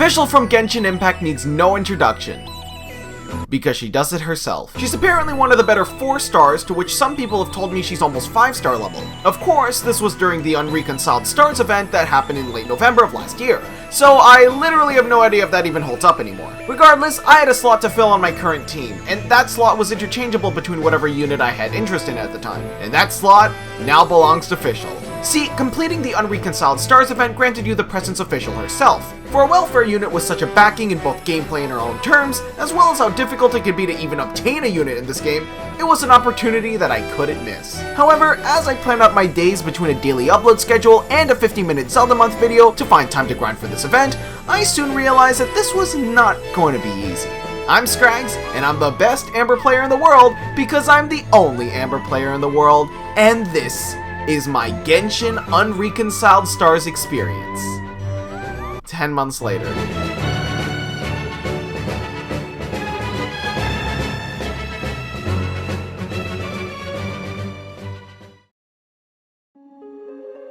Fischl from Genshin Impact needs no introduction, because she does it herself. She's apparently one of the better 4 stars, to which some people have told me she's almost 5-star level. Of course, this was during the Unreconciled Stars event that happened in late November of last year, so I literally have no idea if that even holds up anymore. Regardless, I had a slot to fill on my current team, and that slot was interchangeable between whatever unit I had interest in at the time, and that slot now belongs to Fischl. See, completing the Unreconciled Stars event granted you the presence of Fischl herself. For a welfare unit with such a backing in both gameplay and her own terms, as well as how difficult it could be to even obtain a unit in this game, it was an opportunity that I couldn't miss. However, as I planned out my days between a daily upload schedule and a 50-minute Zelda month video to find time to grind for this event, I soon realized that this was not going to be easy. I'm Scrags, and I'm the best Amber player in the world because I'm the only Amber player in the world, and this is my Genshin Unreconciled Stars experience. 10 months later.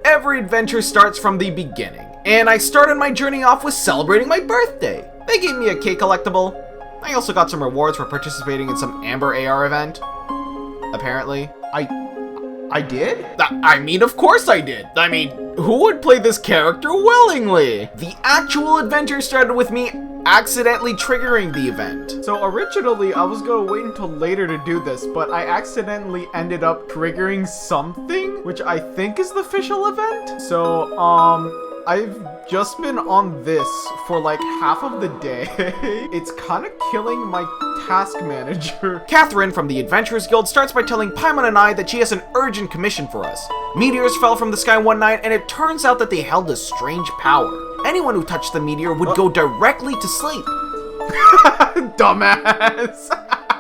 Every adventure starts from the beginning, and I started my journey off with celebrating my birthday. They gave me a cake collectible. I also got some rewards for participating in some Amber AR event. Apparently. I did? I mean, of course I did. I mean, who would play this character willingly? The actual adventure started with me accidentally triggering the event. So originally, I was gonna wait until later to do this, but I accidentally ended up triggering something, which I think is the Fischl event. So, I've just been on this for like half of the day. It's kind of killing my task manager. Catherine from the Adventurers Guild starts by telling Paimon and I that she has an urgent commission for us. Meteors fell from the sky one night, and it turns out that they held a strange power. Anyone who touched the meteor would go directly to sleep. Dumbass.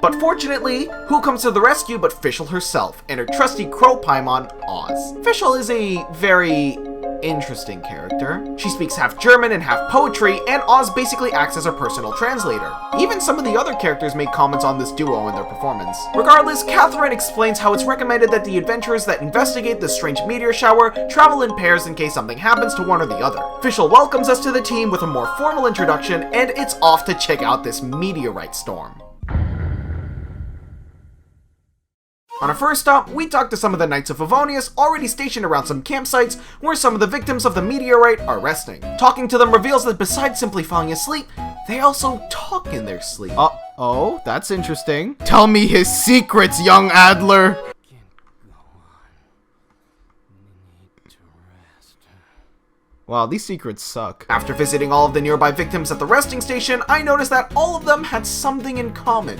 But fortunately, who comes to the rescue but Fischl herself and her trusty crow Paimon, Oz. Fischl is a very interesting character. She speaks half German and half poetry, and Oz basically acts as her personal translator. Even some of the other characters made comments on this duo in their performance. Regardless, Catherine explains how it's recommended that the adventurers that investigate the strange meteor shower travel in pairs in case something happens to one or the other. Fischl welcomes us to the team with a more formal introduction, and it's off to check out this meteorite storm. On our first stop, we talk to some of the Knights of Favonius already stationed around some campsites where some of the victims of the meteorite are resting. Talking to them reveals that besides simply falling asleep, they also talk in their sleep. Oh, that's interesting. Tell me his secrets, young Adler! Wow, these secrets suck. After visiting all of the nearby victims at the resting station, I noticed that all of them had something in common.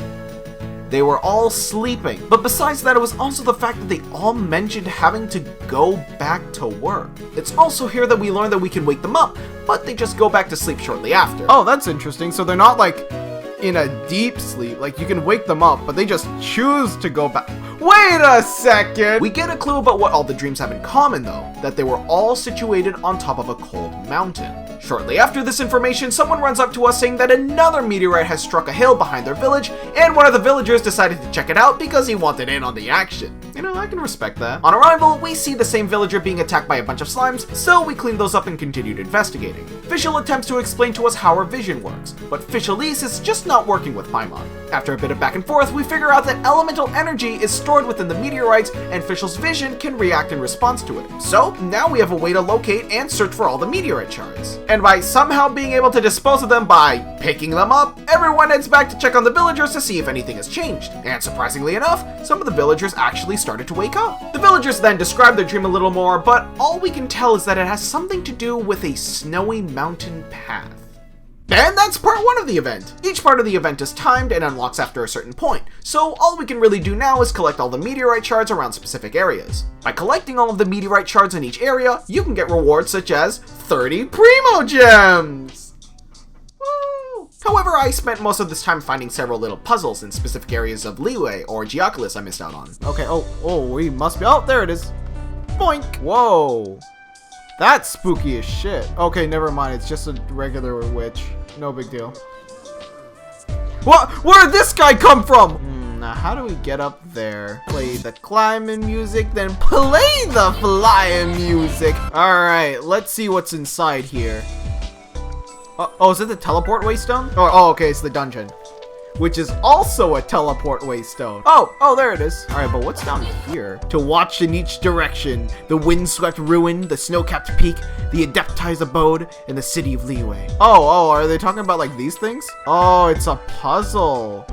They were all sleeping. But besides that, it was also the fact that they all mentioned having to go back to work. It's also here that we learn that we can wake them up, but they just go back to sleep shortly after. Oh, that's interesting. So they're not like in a deep sleep. Like you can wake them up, but they just choose to go back. Wait a second! We get a clue about what all the dreams have in common though, that they were all situated on top of a cold mountain. Shortly after this information, someone runs up to us saying that another meteorite has struck a hill behind their village, and one of the villagers decided to check it out because he wanted in on the action. You know, I can respect that. On arrival, we see the same villager being attacked by a bunch of slimes, so we clean those up and continued investigating. Fischl attempts to explain to us how her vision works, but Fischlese is just not working with Paimon. After a bit of back and forth, we figure out that elemental energy is stored within the meteorites, and Fischl's vision can react in response to it. So, now we have a way to locate and search for all the meteorite shards. And by somehow being able to dispose of them by picking them up, everyone heads back to check on the villagers to see if anything has changed. And surprisingly enough, some of the villagers actually started to wake up. The villagers then describe their dream a little more, but all we can tell is that it has something to do with a snowy mountain path. And that's part 1 of the event. Each part of the event is timed and unlocks after a certain point, so all we can really do now is collect all the meteorite shards around specific areas. By collecting all of the meteorite shards in each area, you can get rewards such as 30 Primo Gems! Woo! However, I spent most of this time finding several little puzzles in specific areas of Liyue or Geoculus I missed out on. Okay, we must be- oh, there it is! Boink! Whoa! That's spooky as shit. Okay, never mind. It's just a regular witch. No big deal. What? Where did this guy come from? Now how do we get up there? Play the climbing music, then play the flying music. Alright, let's see what's inside here. Oh, is it the teleport waystone? Oh, okay, it's the dungeon. Which is also a teleport waystone. Oh, there it is. All right, but what's down here? To watch in each direction, the windswept ruin, the snow-capped peak, the Adepti's abode, and the city of Liyue. Oh, are they talking about like these things? Oh, it's a puzzle.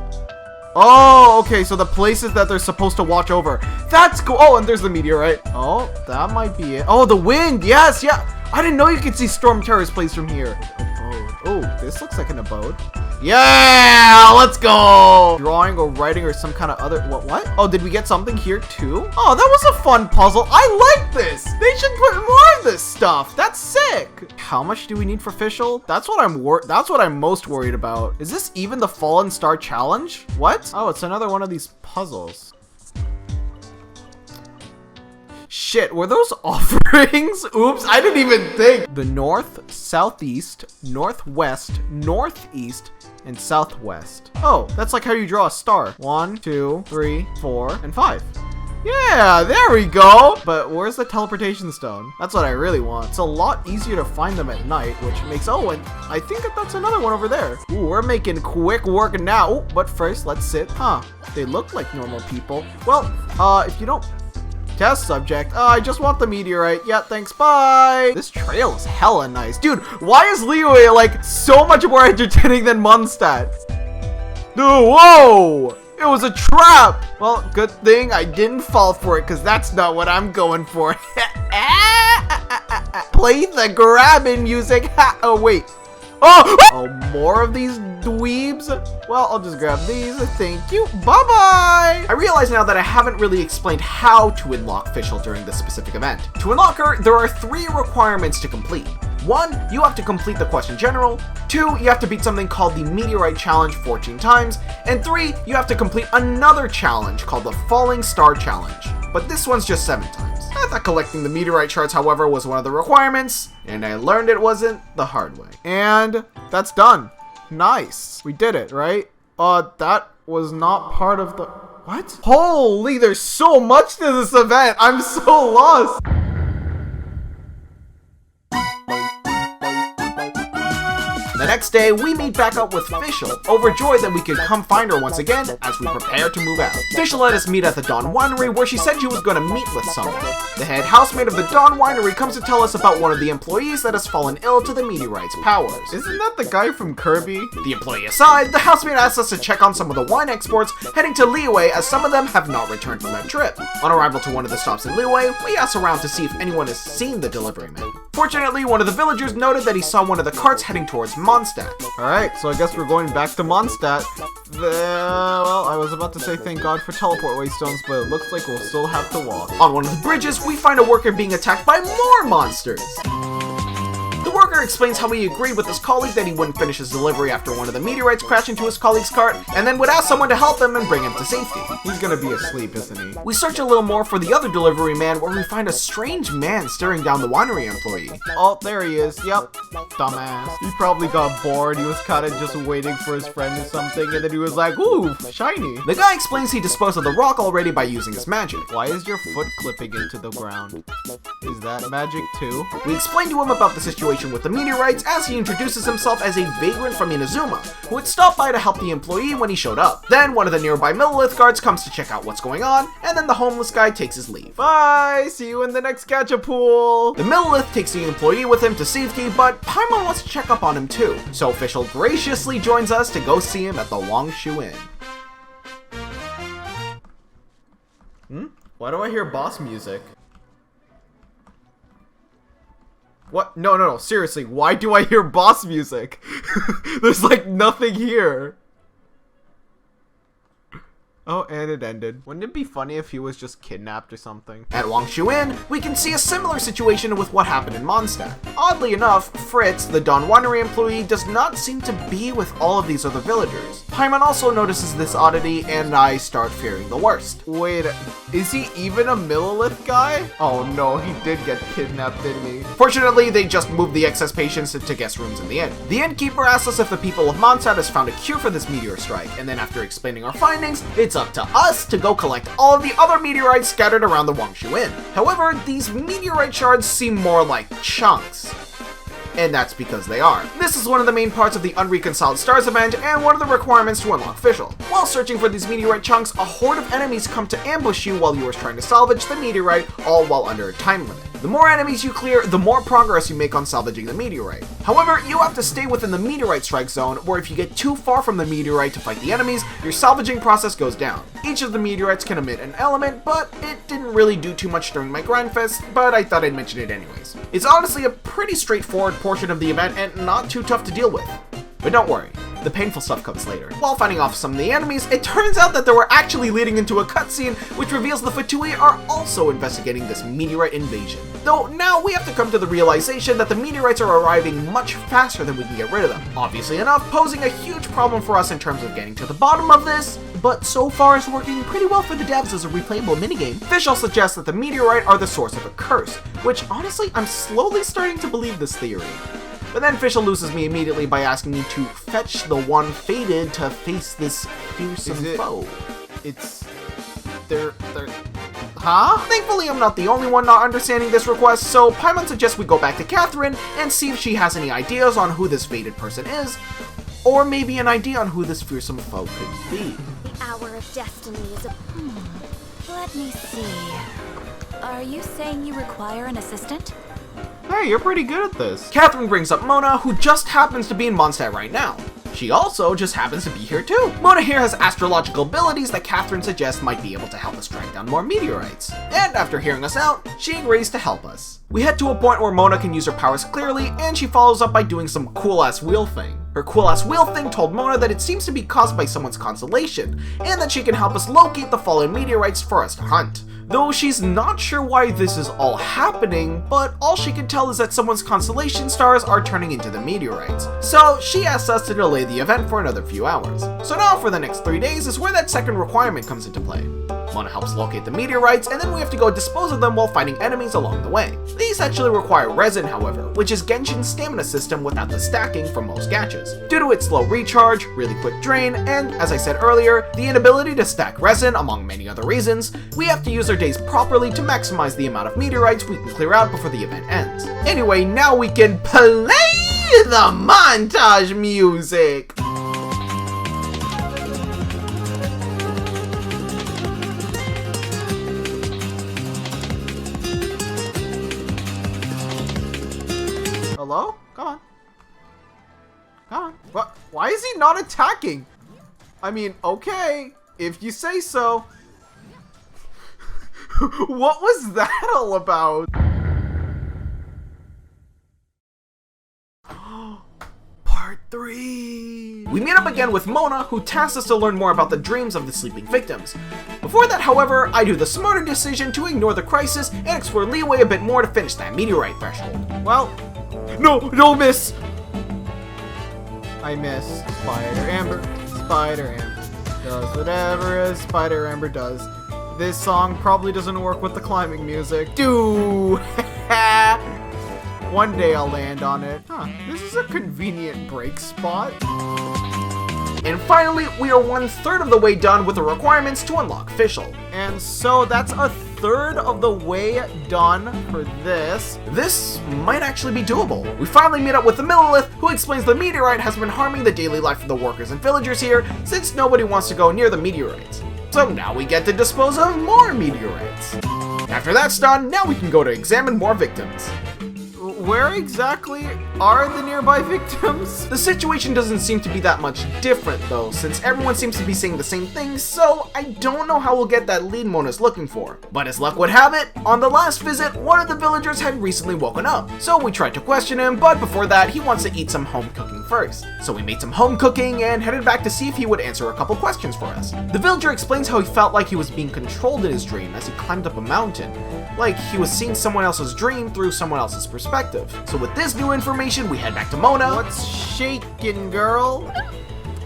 Oh, okay, so the places that they're supposed to watch over. That's cool. Oh, and there's the meteorite. Oh, that might be it. Oh, the wind. Yes, yeah. I didn't know you could see Storm Terror's place from here. Abode. Oh, this looks like an abode. Yeah, let's go. Drawing or writing or some kind of other, what? Oh, did we get something here too? Oh, that was a fun puzzle. I like this. They should put more of this stuff. That's sick. How much do we need for Fischl? That's what I'm most worried about. Is this even the Fallen Star Challenge? What? Oh, it's another one of these puzzles. Shit, were those offerings? Oops, I didn't even think. The north, southeast, northwest, northeast, and southwest. Oh, that's like how you draw a star. 1, 2, 3, 4, and 5. Yeah, there we go. But where's the teleportation stone? That's what I really want. It's a lot easier to find them at night, which makes, oh, and I think that's another one over there. Ooh, we're making quick work now. Ooh, but first, let's sit. Huh, they look like normal people. Well, if you don't... Test subject. I just want the meteorite. Yeah, thanks. Bye. This trail is hella nice. Dude, why is Liyue like so much more entertaining than Mondstadt? Dude, whoa! It was a trap. Well, good thing I didn't fall for it because that's not what I'm going for. Play the grabbing music. Oh, wait. Oh, more of these dweebs? Well, I'll just grab these. Thank you. Bye-bye. I realize now that I haven't really explained how to unlock Fischl during this specific event. To unlock her, there are 3 requirements to complete. 1, you have to complete the quest in general. 2, you have to beat something called the Meteorite Challenge 14 times. And 3, you have to complete another challenge called the Falling Star Challenge. But this one's just 7 times. I thought collecting the meteorite shards, however, was one of the requirements, and I learned it wasn't the hard way. And that's done. Nice. We did it, right? That was not part of the... What? Holy, there's so much to this event. I'm so lost. The next day, we meet back up with Fischl, overjoyed that we could come find her once again as we prepare to move out. Fischl let us meet at the Dawn Winery where she said she was going to meet with someone. The head housemate of the Dawn Winery comes to tell us about one of the employees that has fallen ill to the meteorite's powers. Isn't that the guy from Kirby? The employee aside, the housemate asks us to check on some of the wine exports heading to Liyue as some of them have not returned from their trip. On arrival to one of the stops in Liyue, we ask around to see if anyone has seen the delivery man. Fortunately, one of the villagers noted that he saw one of the carts heading towards Mondstadt. Alright, so I guess we're going back to Mondstadt. Well, I was about to say thank God for teleport waystones, but it looks like we'll still have to walk. On one of the bridges, we find a worker being attacked by more monsters. The worker explains how he agreed with his colleague that he wouldn't finish his delivery after one of the meteorites crashed into his colleague's cart, and then would ask someone to help him and bring him to safety. He's gonna be asleep, isn't he? We search a little more for the other delivery man, where we find a strange man staring down the winery employee. Oh, there he is. Yep. Dumbass. He probably got bored. He was kind of just waiting for his friend or something, and then he was like, ooh, shiny. The guy explains he disposed of the rock already by using his magic. Why is your foot clipping into the ground? Is that magic too? We explain to him about the situation with the meteorites as he introduces himself as a vagrant from Inazuma, who had stopped by to help the employee when he showed up. Then one of the nearby Millilith guards comes to check out what's going on, and then the homeless guy takes his leave. Bye! See you in the next gacha pool! The Millilith takes the employee with him to safety, but Paimon wants to check up on him too, so Fischl graciously joins us to go see him at the Wangshu Inn. Why do I hear boss music? What? No, seriously, why do I hear boss music? There's like nothing here. Oh, and it ended. Wouldn't it be funny if he was just kidnapped or something? At Wangshu Inn, we can see a similar situation with what happened in Mondstadt. Oddly enough, Fritz, the Dawn Winery employee, does not seem to be with all of these other villagers. Paimon also notices this oddity, and I start fearing the worst. Wait, is he even a Millilith guy? Oh no, he did get kidnapped, didn't he? Fortunately, they just moved the excess patients to guest rooms in the inn. The innkeeper asks us if the people of Mondstadt has found a cure for this meteor strike, and then after explaining our findings, it's up to us to go collect all of the other meteorites scattered around the Wangshu Inn. However, these meteorite shards seem more like chunks. And that's because they are. This is one of the main parts of the Unreconciled Stars event and one of the requirements to unlock Fischl. While searching for these meteorite chunks, a horde of enemies come to ambush you while you are trying to salvage the meteorite, all while under a time limit. The more enemies you clear, the more progress you make on salvaging the meteorite. However, you have to stay within the meteorite strike zone, where if you get too far from the meteorite to fight the enemies, your salvaging process goes down. Each of the meteorites can emit an element, but it didn't really do too much during my grind fest, but I thought I'd mention it anyways. It's honestly a pretty straightforward portion of the event and not too tough to deal with. But don't worry, the painful stuff comes later. While fighting off some of the enemies, it turns out that they were actually leading into a cutscene, which reveals the Fatui are also investigating this meteorite invasion. Though now we have to come to the realization that the meteorites are arriving much faster than we can get rid of them. Obviously enough, posing a huge problem for us in terms of getting to the bottom of this, but so far it's working pretty well for the devs as a replayable minigame. Fischl suggests that the meteorite are the source of a curse, which honestly, I'm slowly starting to believe this theory. But then Fischl loses me immediately by asking me to fetch the one fated to face this fearsome foe. Huh? Thankfully, I'm not the only one not understanding this request, so Paimon suggests we go back to Catherine and see if she has any ideas on who this fated person is, or maybe an idea on who this fearsome foe could be. The hour of destiny is a... Let me see. Are you saying you require an assistant? Hey, you're pretty good at this. Catherine brings up Mona, who just happens to be in Mondstadt right now. She also just happens to be here too. Mona here has astrological abilities that Catherine suggests might be able to help us track down more meteorites. And after hearing us out, she agrees to help us. We head to a point where Mona can use her powers clearly, and she follows up by doing some cool-ass wheel thing. Her cool-ass wheel thing told Mona that it seems to be caused by someone's constellation, and that she can help us locate the fallen meteorites for us to hunt. Though she's not sure why this is all happening, but all she can tell is that someone's constellation stars are turning into the meteorites. So she asks us to delay the event for another few hours. So now for the next 3 days is where that second requirement comes into play. Mona helps locate the meteorites, and then we have to go dispose of them while fighting enemies along the way. These actually require resin, however, which is Genshin's stamina system without the stacking from most gachas. Due to its slow recharge, really quick drain, and, as I said earlier, the inability to stack resin, among many other reasons, we have to use our days properly to maximize the amount of meteorites we can clear out before the event ends. Anyway, now we can play the montage music! Hello? Come on. Come on. What? Why is he not attacking? I mean, okay, if you say so. What was that all about? Part 3. We meet up again with Mona, who tasks us to learn more about the dreams of the sleeping victims. Before that, however, I do the smarter decision to ignore the crisis and explore Liyue a bit more to finish that meteorite threshold. Well, no, don't miss! I missed. Spider Amber does whatever a Spider Amber does. This song probably doesn't work with the climbing music. Dude! One day I'll land on it. Huh, this is a convenient break spot. And finally, we are 1/3 of the way done with the requirements to unlock Fischl. And so that's a third of the way done for this. This might actually be doable. We finally meet up with the Millilith, who explains the meteorite has been harming the daily life of the workers and villagers here, since nobody wants to go near the meteorites. So now we get to dispose of more meteorites. After that's done, now we can go to examine more victims. Where exactly are the nearby victims? The situation doesn't seem to be that much different though, since everyone seems to be saying the same thing, so I don't know how we'll get that lead Mona's looking for. But as luck would have it, on the last visit, one of the villagers had recently woken up. So we tried to question him, but before that, he wants to eat some home cooking first. So we made some home cooking and headed back to see if he would answer a couple questions for us. The villager explains how he felt like he was being controlled in his dream as he climbed up a mountain. Like he was seeing someone else's dream through someone else's perspective. So with this new information, we head back to Mona. What's shaking, girl?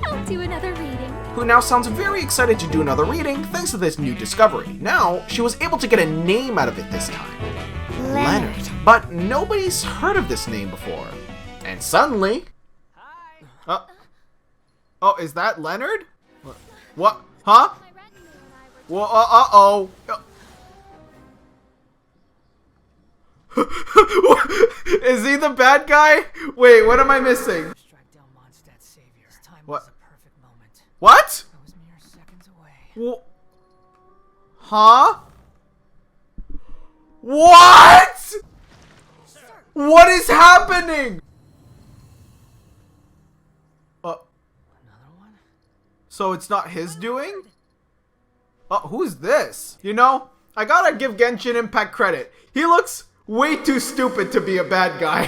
I'll do another reading. Who now sounds very excited to do another reading thanks to this new discovery. Now, she was able to get a name out of it this time. Leonard. But nobody's heard of this name before. And suddenly... Hi. Oh, is that Leonard? What? Huh? Well, uh-oh. Is he the bad guy? Wait, what am I missing? Strike down Mondstadt's savior. This time What? was a perfect moment. What? I was mere seconds away. Huh? What? What is happening? Another one? So it's not his doing? Who's this? You know, I gotta give Genshin Impact credit. He looks way too stupid to be a bad guy.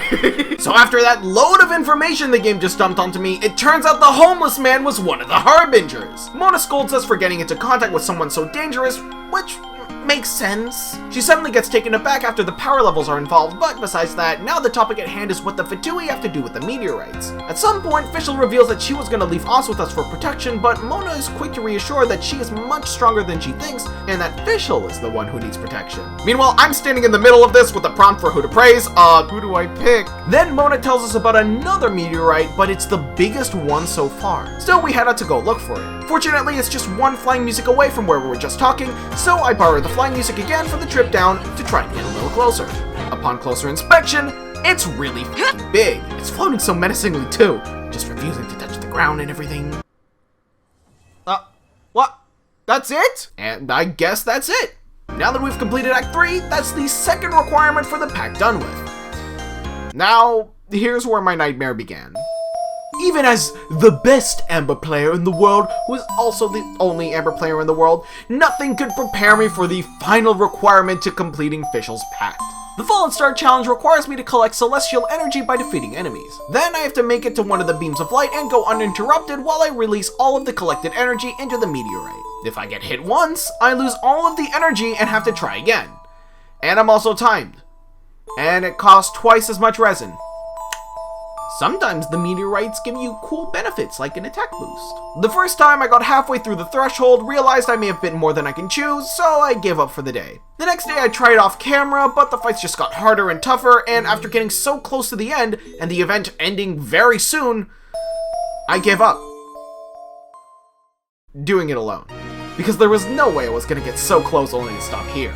So after that load of information the game just dumped onto me, it turns out the homeless man was one of the Harbingers. Mona scolds us for getting into contact with someone so dangerous, which makes sense. She suddenly gets taken aback after the power levels are involved, but besides that, now the topic at hand is what the Fatui have to do with the meteorites. At some point, Fischl reveals that she was going to leave Oz with us for protection, but Mona is quick to reassure that she is much stronger than she thinks, and that Fischl is the one who needs protection. Meanwhile, I'm standing in the middle of this with a prompt for who to praise. Who do I pick? Then Mona tells us about another meteorite, but it's the biggest one so far. Still, we head out to go look for it. Fortunately, it's just one flying music away from where we were just talking, so I borrowed the flying music again for the trip down to try and get a little closer. Upon closer inspection, it's really f***ing big. It's floating so menacingly too, just refusing to touch the ground and everything. What? That's it? And I guess that's it. Now that we've completed Act 3, that's the second requirement for the pack done with. Now, here's where my nightmare began. Even as the best Amber player in the world, who is also the only Amber player in the world, nothing could prepare me for the final requirement to completing Fischl's Pact. The Fallen Star Challenge requires me to collect celestial energy by defeating enemies. Then I have to make it to one of the beams of light and go uninterrupted while I release all of the collected energy into the meteorite. If I get hit once, I lose all of the energy and have to try again. And I'm also timed. And it costs twice as much resin. Sometimes the meteorites give you cool benefits like an attack boost. The first time I got halfway through the threshold, realized I may have bitten more than I can chew, so I gave up for the day. The next day I tried off camera, but the fights just got harder and tougher, and after getting so close to the end, and the event ending very soon, I gave up. Doing it alone. Because there was no way I was gonna get so close only to stop here.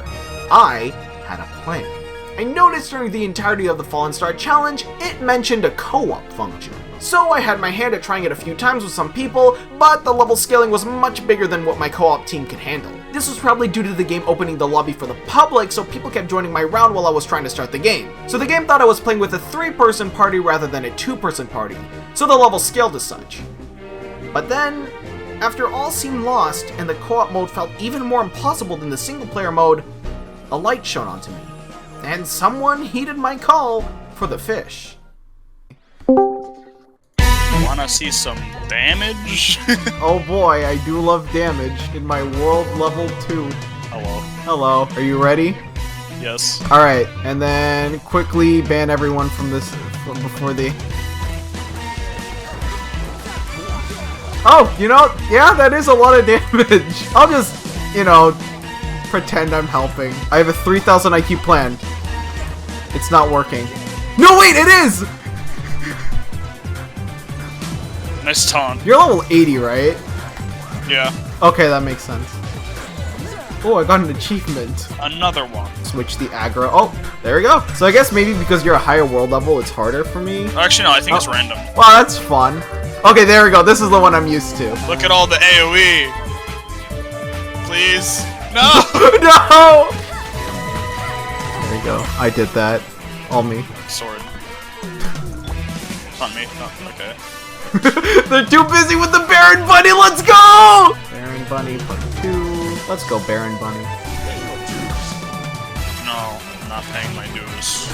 I had a plan. I noticed during the entirety of the Fallen Star Challenge, it mentioned a co-op function. So I had my hand at trying it a few times with some people, but the level scaling was much bigger than what my co-op team could handle. This was probably due to the game opening the lobby for the public, so people kept joining my round while I was trying to start the game. So the game thought I was playing with a 3-person party rather than a 2-person party, so the level scaled as such. But then, after all seemed lost and the co-op mode felt even more impossible than the single-player mode, a light shone onto me. And someone heeded my call for the fish. Wanna see some damage? Oh boy, I do love damage in my world level 2. Hello. Hello, are you ready? Yes. Alright, and then quickly ban everyone from this before the... Oh, you know, yeah, that is a lot of damage. I'll just, you know, pretend I'm helping. I have a 3000 IQ plan. It's not working. No, wait, it is! Nice taunt. You're level 80, right? Yeah. Okay, that makes sense. Oh, I got an achievement. Another one. Switch the aggro. Oh, there we go. So I guess maybe because you're a higher world level, it's harder for me. Actually, no, I think it's random. Wow, that's fun. Okay, there we go. This is the one I'm used to. Look at all the AoE. Please. No! No! There you go. I did that. All me. Sword. Not me. Oh, okay. They're too busy with the Baron Bunny. Let's go! Baron Bunny, +2. Let's go, Baron Bunny. No, I'm not paying my dues.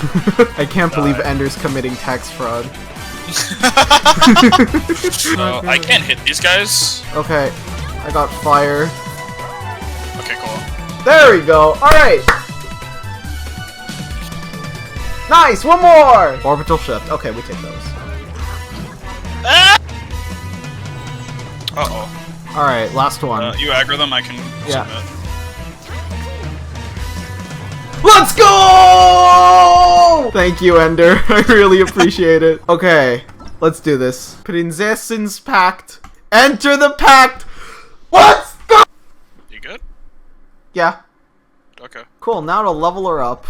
I can't believe Ender's committing tax fraud. No, I can't hit these guys. Okay, I got fire. Okay, cool. There we go. Alright. Nice, one more! Orbital shift. Okay, we take those. Ah! Uh-oh. Alright, last one. You aggro them, I can submit. Let's go! Thank you, Ender. I really appreciate it. Okay, let's do this. Prinzessin's Pact. Enter the pact! Let's go! You good? Yeah. Okay. Cool, now to level her up.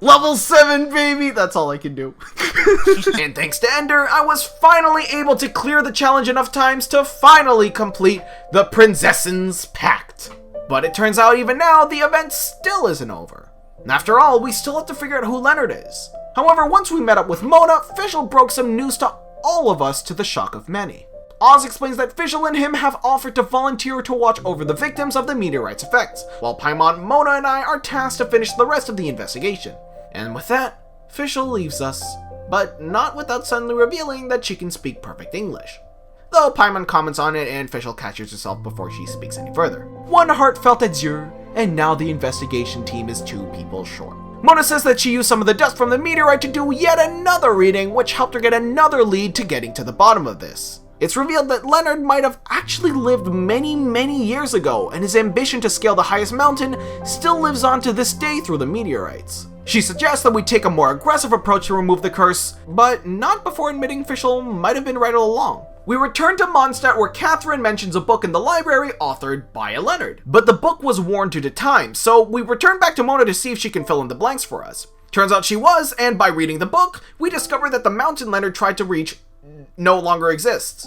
Level 7, baby! That's all I can do. And thanks to Ender, I was finally able to clear the challenge enough times to finally complete the Princess's Pact. But it turns out even now, the event still isn't over. After all, we still have to figure out who Leonard is. However, once we met up with Mona, Fischl broke some news to all of us to the shock of many. Oz explains that Fischl and him have offered to volunteer to watch over the victims of the meteorite's effects, while Paimon, Mona, and I are tasked to finish the rest of the investigation. And with that, Fischl leaves us, but not without suddenly revealing that she can speak perfect English. Though Paimon comments on it and Fischl catches herself before she speaks any further. One heartfelt adieu, and now the investigation team is 2 people short. Mona says that she used some of the dust from the meteorite to do yet another reading, which helped her get another lead to getting to the bottom of this. It's revealed that Leonard might have actually lived many years ago, and his ambition to scale the highest mountain still lives on to this day through the meteorites. She suggests that we take a more aggressive approach to remove the curse, but not before admitting Fischl might have been right all along. We return to Mondstadt, where Catherine mentions a book in the library authored by a Leonard. But the book was worn due to time, so we return back to Mona to see if she can fill in the blanks for us. Turns out she was, and by reading the book, we discover that the mountain Leonard tried to reach no longer exists.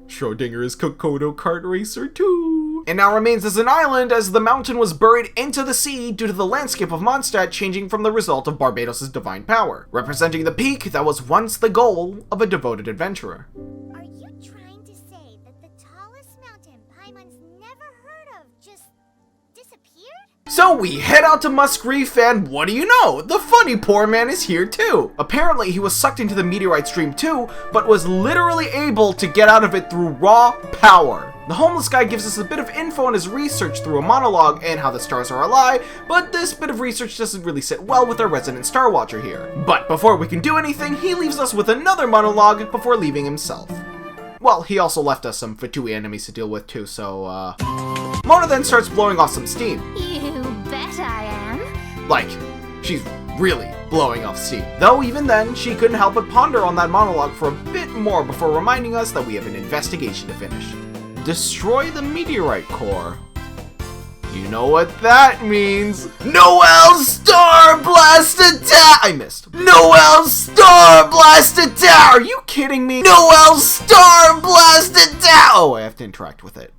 Schrodinger is Kokoto Kart Racer 2. It now remains as an island, as the mountain was buried into the sea due to the landscape of Mondstadt changing from the result of Barbados' divine power, representing the peak that was once the goal of a devoted adventurer. Are you trying to say that the tallest mountain Paimon's never heard of just disappeared? So we head out to Musk Reef, and what do you know? The funny poor man is here too. Apparently he was sucked into the meteorite stream too, but was literally able to get out of it through raw power. The homeless guy gives us a bit of info on his research through a monologue and how the stars are a lie, but this bit of research doesn't really sit well with our resident Star Watcher here. But before we can do anything, he leaves us with another monologue before leaving himself. Well, he also left us some Fatui enemies to deal with too, so Mona then starts blowing off some steam. You bet I am. Like, she's really blowing off steam. Though even then, she couldn't help but ponder on that monologue for a bit more before reminding us that we have an investigation to finish. Destroy the meteorite core. You know what that means. Noel Star Blast Attack! I missed. Noel Star Blast Attack! Are you kidding me? Noel Star Blast Attack! Oh, I have to interact with it.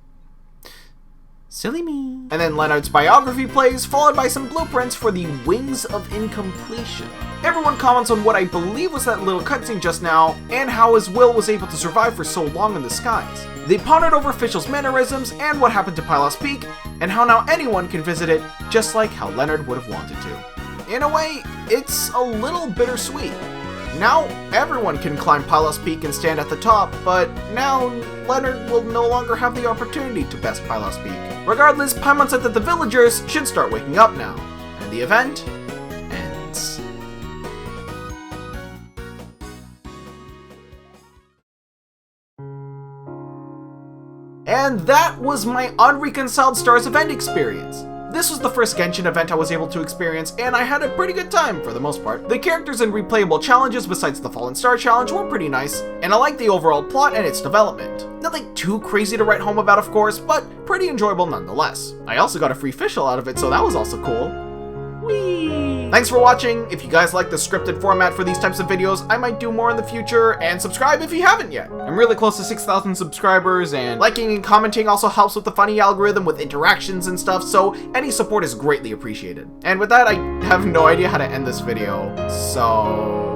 Silly me. And then Leonard's biography plays, followed by some blueprints for the Wings of Incompletion. Everyone comments on what I believe was that little cutscene just now, and how his will was able to survive for so long in the skies. They pondered over Fischl's mannerisms and what happened to Pylos Peak, and how now anyone can visit it, just like how Leonard would have wanted to. In a way, it's a little bittersweet. Now everyone can climb Pylos Peak and stand at the top, but now Leonard will no longer have the opportunity to best Pylos Peak. Regardless, Paimon said that the villagers should start waking up now, and the event ends. And that was my Unreconciled Stars Event Experience. This was the first Genshin event I was able to experience, and I had a pretty good time for the most part. The characters and replayable challenges besides the Fallen Star challenge were pretty nice, and I liked the overall plot and its development. Nothing too crazy to write home about, of course, but pretty enjoyable nonetheless. I also got a free Fischl out of it, so that was also cool. Whee! Thanks for watching. If you guys like the scripted format for these types of videos, I might do more in the future, and subscribe if you haven't yet. I'm really close to 6,000 subscribers, and liking and commenting also helps with the funny algorithm with interactions and stuff, so any support is greatly appreciated. And with that, I have no idea how to end this video, so...